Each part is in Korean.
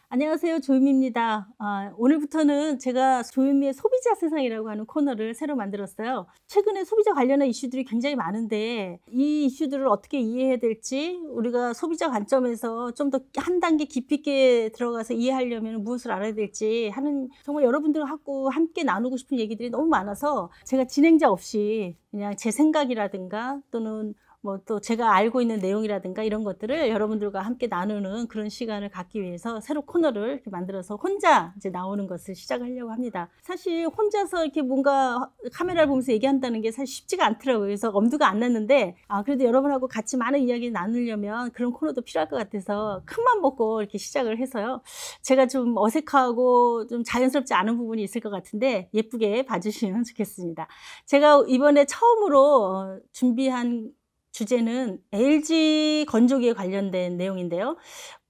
안녕하세요. 조유미입니다. 오늘부터는 제가 조유미의 소비자 세상이라고 하는 코너를 새로 만들었어요. 최근에 소비자 관련한 이슈들이 굉장히 많은데 이 이슈들을 어떻게 이해해야 될지, 우리가 소비자 관점에서 좀 더 한 단계 깊이 있게 들어가서 이해하려면 무엇을 알아야 될지 하는, 정말 여러분들하고 함께 나누고 싶은 얘기들이 너무 많아서 제가 진행자 없이 그냥 제 생각이라든가 또는 뭐 또 제가 알고 있는 내용이라든가 이런 것들을 여러분들과 함께 나누는 그런 시간을 갖기 위해서 새로 코너를 이렇게 만들어서 혼자 이제 나오는 것을 시작하려고 합니다. 사실 혼자서 이렇게 뭔가 카메라를 보면서 얘기한다는 게 사실 쉽지가 않더라고요. 그래서 엄두가 안 났는데, 그래도 여러분하고 같이 많은 이야기를 나누려면 그런 코너도 필요할 것 같아서 큰맘 먹고 이렇게 시작을 해서요. 제가 좀 어색하고 좀 자연스럽지 않은 부분이 있을 것 같은데 예쁘게 봐주시면 좋겠습니다. 제가 이번에 처음으로 준비한 주제는 LG 건조기에 관련된 내용인데요.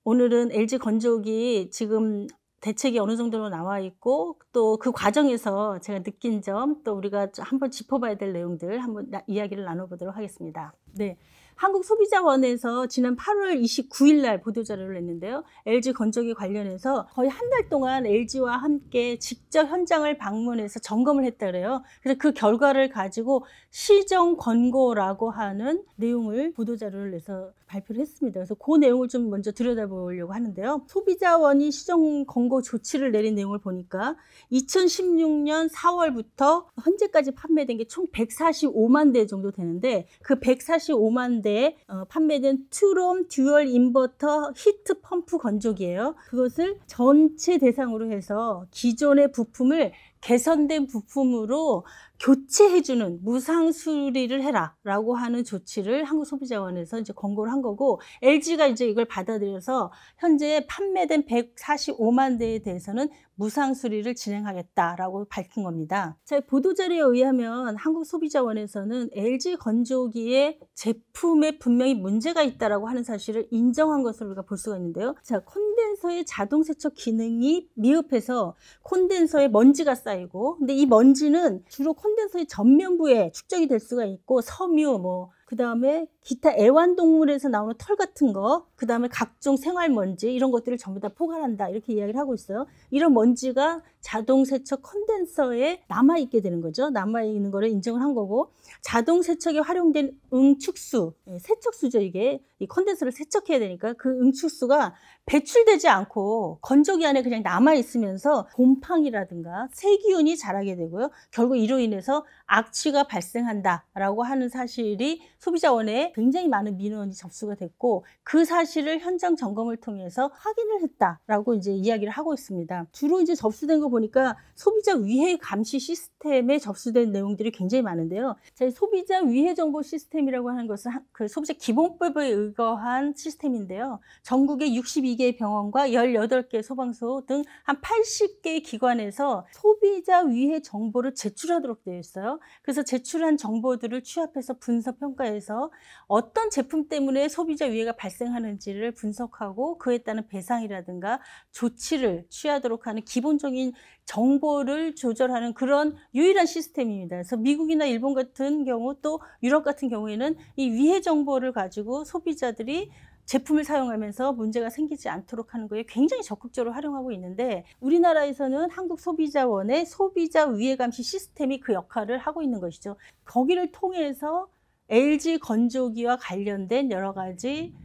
오늘은 LG 건조기 지금 대책이 어느 정도로 나와 있고, 또 그 과정에서 제가 느낀 점, 또 우리가 한번 짚어봐야 될 내용들 한번 이야기를 나눠보도록 하겠습니다. 네. 한국소비자원에서 지난 8월 29일 날 보도자료를 냈는데요. LG 건조기 관련해서 거의 한 달 동안 LG와 함께 직접 현장을 방문해서 점검을 했다 그래요. 그래서 그 결과를 가지고 시정 권고라고 하는 내용을 보도자료를 내서 발표를 했습니다. 그래서 그 내용을 좀 먼저 들여다보려고 하는데요. 소비자원이 시정 권고 조치를 내린 내용을 보니까 2016년 4월부터 현재까지 판매된 게 총 145만 대 정도 되는데, 그 145만 대 판매된 투롬 듀얼 인버터 히트 펌프 건조기예요. 그것을 전체 대상으로 해서 기존의 부품을 개선된 부품으로 교체해주는 무상 수리를 해라라고 하는 조치를 한국소비자원에서 이제 권고를 한 거고, LG가 이제 이걸 받아들여서 현재 판매된 145만 대에 대해서는 무상 수리를 진행하겠다라고 밝힌 겁니다. 자, 보도자료에 의하면 한국소비자원에서는 LG 건조기의 제품에 분명히 문제가 있다라고 하는 사실을 인정한 것으로 우리가 볼 수가 있는데요. 자, 콘덴서의 자동 세척 기능이 미흡해서 콘덴서에 먼지가 쌓이고, 근데 이 먼지는 주로 콘덴서의 전면부에 축적이 될 수가 있고, 섬유, 그 다음에 기타 애완동물에서 나오는 털 같은 거, 그 다음에 각종 생활먼지, 이런 것들을 전부 다 포괄한다, 이렇게 이야기를 하고 있어요. 이런 먼지가 자동 세척 콘덴서에 남아있게 되는 거죠. 남아있는 거를 인정을 한 거고, 자동 세척에 활용된 응축수, 세척수죠. 이게 이 콘덴서를 세척해야 되니까 그 응축수가 배출되지 않고 건조기 안에 그냥 남아있으면서 곰팡이라든가 세균이 자라게 되고요. 결국 이로 인해서 악취가 발생한다라고 하는 사실이 소비자원에 굉장히 많은 민원이 접수가 됐고, 그 사실을 현장 점검을 통해서 확인을 했다라고 이제 이야기를 하고 있습니다. 주로 이제 접수된 거 보니까 소비자 위해 감시 시스템에 접수된 내용들이 굉장히 많은데요. 자, 소비자 위해 정보 시스템이라고 하는 것은 그 소비자 기본법에 의거한 시스템인데요. 전국의 62개 병원과 18개 소방서 등 한 80개의 기관에서 소비자 위해 정보를 제출하도록 되어 있어요. 그래서 제출한 정보들을 취합해서 분석 평가해서 어떤 제품 때문에 소비자 위해가 발생하는지를 분석하고 그에 따른 배상이라든가 조치를 취하도록 하는 기본적인 정보를 조절하는 그런 유일한 시스템입니다. 그래서 미국이나 일본 같은 경우, 또 유럽 같은 경우에는 이 위해 정보를 가지고 소비자들이 제품을 사용하면서 문제가 생기지 않도록 하는 거에 굉장히 적극적으로 활용하고 있는데, 우리나라에서는 한국소비자원의 소비자 위해 감시 시스템이 그 역할을 하고 있는 것이죠. 거기를 통해서 LG 건조기와 관련된 여러 가지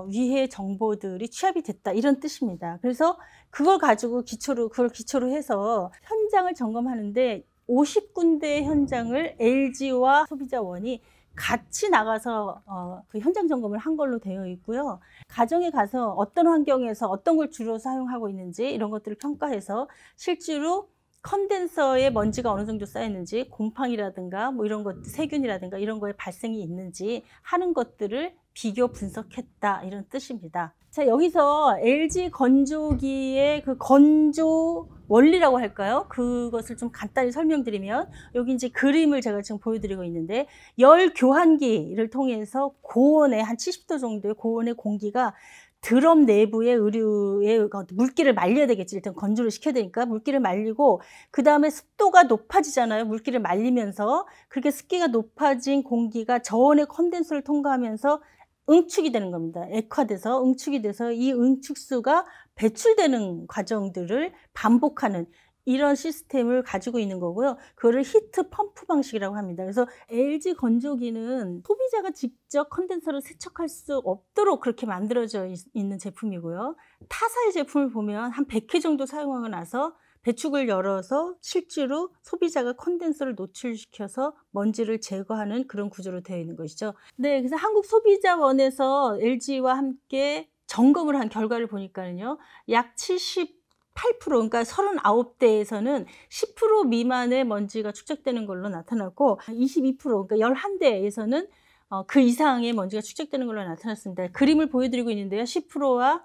위해 정보들이 취합이 됐다, 이런 뜻입니다. 그래서 그걸 기초로 해서 현장을 점검하는데 50군데 현장을 LG와 소비자원이 같이 나가서 그 현장 점검을 한 걸로 되어 있고요. 가정에 가서 어떤 환경에서 어떤 걸 주로 사용하고 있는지 이런 것들을 평가해서 실제로 컨덴서에 먼지가 어느 정도 쌓였는지, 곰팡이라든가 이런 것, 세균이라든가 이런 거에 발생이 있는지 하는 것들을 비교 분석했다, 이런 뜻입니다. 자, 여기서 LG 건조기의 그 건조 원리라고 할까요? 그것을 좀 간단히 설명드리면, 여기 이제 그림을 제가 지금 보여드리고 있는데, 열 교환기를 통해서 고온의 한 70도 정도의 고온의 공기가 드럼 내부의 의류에 물기를 말려야 되겠지. 일단 건조를 시켜야 되니까 물기를 말리고, 그 다음에 습도가 높아지잖아요. 물기를 말리면서. 그렇게 습기가 높아진 공기가 저온의 컨덴서를 통과하면서 응축이 되는 겁니다. 액화돼서 응축이 돼서 이 응축수가 배출되는 과정들을 반복하는 이런 시스템을 가지고 있는 거고요. 그거를 히트 펌프 방식이라고 합니다. 그래서 LG 건조기는 소비자가 직접 컨덴서를 세척할 수 없도록 그렇게 만들어져 있는 제품이고요. 타사의 제품을 보면 한 100회 정도 사용하고 나서 배축을 열어서 실제로 소비자가 컨덴서를 노출시켜서 먼지를 제거하는 그런 구조로 되어 있는 것이죠. 네, 그래서 한국소비자원에서 LG와 함께 점검을 한 결과를 보니까는요, 약 78%, 그러니까 39대에서는 10% 미만의 먼지가 축적되는 걸로 나타났고, 22%, 그러니까 11대에서는 그 이상의 먼지가 축적되는 걸로 나타났습니다. 그림을 보여드리고 있는데요. 10%와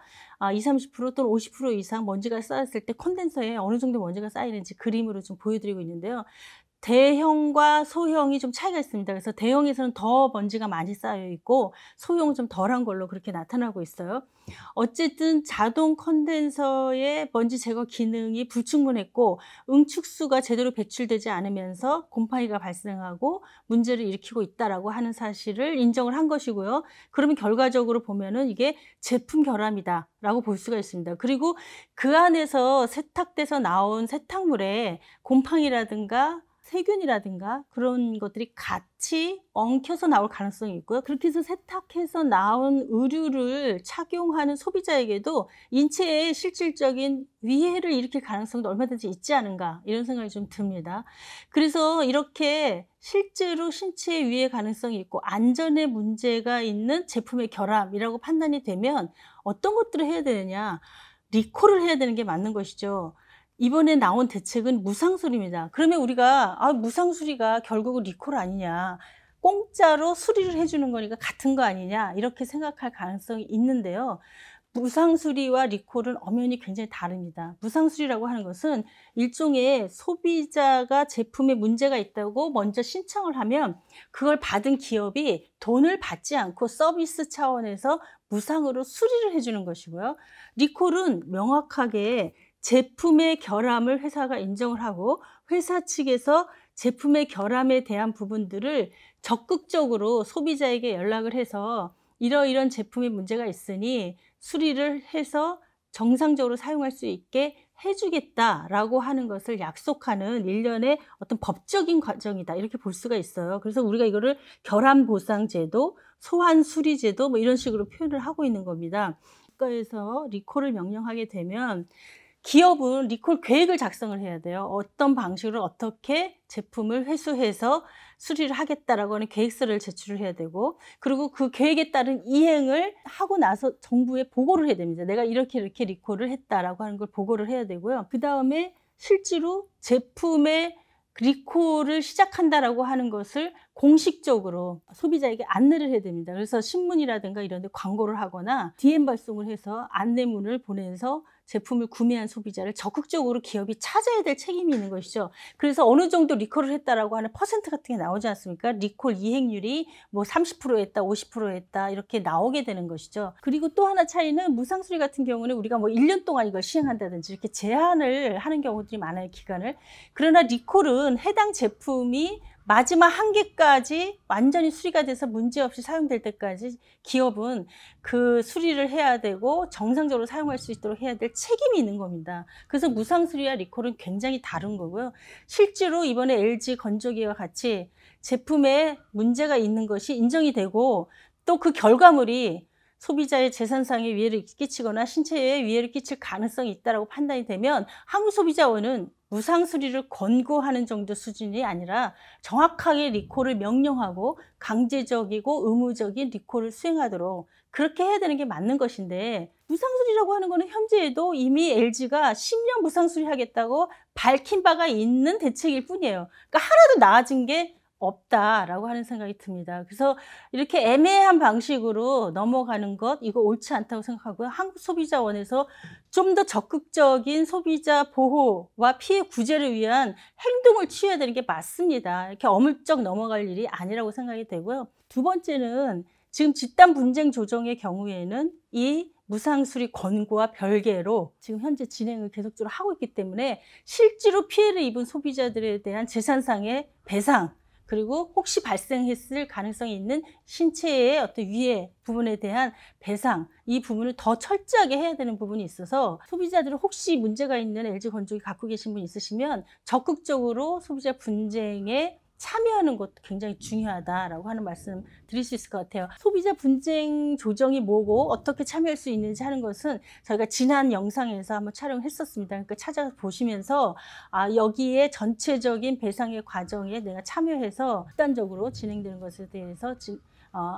20, 30% 또는 50% 이상 먼지가 쌓였을 때 콘덴서에 어느 정도 먼지가 쌓이는지 그림으로 좀 보여드리고 있는데요. 대형과 소형이 좀 차이가 있습니다. 그래서 대형에서는 더 먼지가 많이 쌓여 있고 소형은 좀 덜한 걸로 그렇게 나타나고 있어요. 어쨌든 자동 컨덴서의 먼지 제거 기능이 불충분했고 응축수가 제대로 배출되지 않으면서 곰팡이가 발생하고 문제를 일으키고 있다라고 하는 사실을 인정을 한 것이고요. 그러면 결과적으로 보면은 이게 제품 결함이다라고 볼 수가 있습니다. 그리고 그 안에서 세탁돼서 나온 세탁물에 곰팡이라든가 세균이라든가 그런 것들이 같이 엉켜서 나올 가능성이 있고요. 그렇게 해서 세탁해서 나온 의류를 착용하는 소비자에게도 인체에 실질적인 위해를 일으킬 가능성도 얼마든지 있지 않은가 이런 생각이 좀 듭니다. 그래서 이렇게 실제로 신체에 위해 가능성이 있고 안전에 문제가 있는 제품의 결함이라고 판단이 되면 어떤 것들을 해야 되느냐, 리콜을 해야 되는 게 맞는 것이죠. 이번에 나온 대책은 무상수리입니다. 그러면 우리가 무상수리가 결국은 리콜 아니냐, 공짜로 수리를 해 주는 거니까 같은 거 아니냐 이렇게 생각할 가능성이 있는데요. 무상수리와 리콜은 엄연히 굉장히 다릅니다. 무상수리라고 하는 것은 일종의 소비자가 제품에 문제가 있다고 먼저 신청을 하면 그걸 받은 기업이 돈을 받지 않고 서비스 차원에서 무상으로 수리를 해 주는 것이고요. 리콜은 명확하게 제품의 결함을 회사가 인정을 하고 회사 측에서 제품의 결함에 대한 부분들을 적극적으로 소비자에게 연락을 해서 이러이런 제품에 문제가 있으니 수리를 해서 정상적으로 사용할 수 있게 해 주겠다라고 하는 것을 약속하는 일련의 어떤 법적인 과정이다 이렇게 볼 수가 있어요. 그래서 우리가 이거를 결함 보상 제도, 소환 수리 제도 뭐 이런 식으로 표현을 하고 있는 겁니다. 국가에서 리콜을 명령하게 되면 기업은 리콜 계획을 작성을 해야 돼요. 어떤 방식으로 어떻게 제품을 회수해서 수리를 하겠다라고 하는 계획서를 제출을 해야 되고, 그리고 그 계획에 따른 이행을 하고 나서 정부에 보고를 해야 됩니다. 내가 이렇게 이렇게 리콜을 했다라고 하는 걸 보고를 해야 되고요. 그다음에 실제로 제품의 리콜을 시작한다라고 하는 것을 공식적으로 소비자에게 안내를 해야 됩니다. 그래서 신문이라든가 이런 데 광고를 하거나 DM 발송을 해서 안내문을 보내서 제품을 구매한 소비자를 적극적으로 기업이 찾아야 될 책임이 있는 것이죠. 그래서 어느 정도 리콜을 했다라고 하는 퍼센트 같은 게 나오지 않습니까? 리콜 이행률이 뭐 30% 했다, 50% 했다 이렇게 나오게 되는 것이죠. 그리고 또 하나 차이는 무상수리 같은 경우는 우리가 뭐 1년 동안 이걸 시행한다든지 이렇게 제한을 하는 경우들이 많아요, 기간을. 그러나 리콜은 해당 제품이 마지막 한계까지 완전히 수리가 돼서 문제없이 사용될 때까지 기업은 그 수리를 해야 되고 정상적으로 사용할 수 있도록 해야 될 책임이 있는 겁니다. 그래서 무상수리와 리콜은 굉장히 다른 거고요. 실제로 이번에 LG 건조기와 같이 제품에 문제가 있는 것이 인정이 되고 또 그 결과물이 소비자의 재산상의 위해를 끼치거나 신체에 위해를 끼칠 가능성이 있다고 판단이 되면 한국소비자원은 무상수리를 권고하는 정도 수준이 아니라 정확하게 리콜을 명령하고 강제적이고 의무적인 리콜을 수행하도록 그렇게 해야 되는 게 맞는 것인데, 무상수리라고 하는 거는 현재에도 이미 LG가 10년 무상수리 하겠다고 밝힌 바가 있는 대책일 뿐이에요. 그러니까 하나도 나아진 게 없다라고 하는 생각이 듭니다. 그래서 이렇게 애매한 방식으로 넘어가는 것, 이거 옳지 않다고 생각하고요. 한국소비자원에서 좀 더 적극적인 소비자 보호와 피해 구제를 위한 행동을 취해야 되는 게 맞습니다. 이렇게 어물쩍 넘어갈 일이 아니라고 생각이 되고요. 두 번째는 지금 집단 분쟁 조정의 경우에는 이 무상수리 권고와 별개로 지금 현재 진행을 계속적으로 하고 있기 때문에 실제로 피해를 입은 소비자들에 대한 재산상의 배상, 그리고 혹시 발생했을 가능성이 있는 신체의 어떤 위해 부분에 대한 배상, 이 부분을 더 철저하게 해야 되는 부분이 있어서 소비자들은 혹시 문제가 있는 LG 건조기 갖고 계신 분 있으시면 적극적으로 소비자 분쟁에 참여하는 것도 굉장히 중요하다라고 하는 말씀 드릴 수 있을 것 같아요. 소비자 분쟁 조정이 뭐고 어떻게 참여할 수 있는지 하는 것은 저희가 지난 영상에서 한번 촬영했었습니다. 그러니까 찾아보시면서 여기에 전체적인 배상의 과정에 내가 참여해서 극단적으로 진행되는 것에 대해서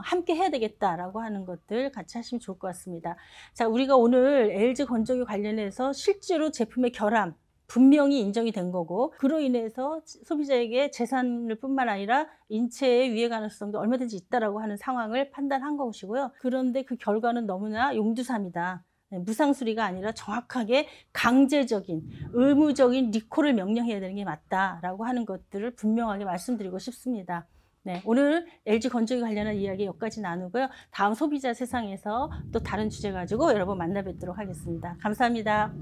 함께 해야 되겠다라고 하는 것들 같이 하시면 좋을 것 같습니다. 자, 우리가 오늘 LG 건조기 관련해서 실제로 제품의 결함 분명히 인정이 된 거고, 그로 인해서 소비자에게 재산을 뿐만 아니라 인체의 위해 가능성도 얼마든지 있다라고 하는 상황을 판단한 것이고요. 그런데 그 결과는 너무나 용두삼이다. 무상수리가 아니라 정확하게 강제적인 의무적인 리콜을 명령해야 되는 게 맞다라고 하는 것들을 분명하게 말씀드리고 싶습니다. 네, 오늘 LG 건조기 관련한 이야기 여기까지 나누고요. 다음 소비자 세상에서 또 다른 주제 가지고 여러분 만나 뵙도록 하겠습니다. 감사합니다.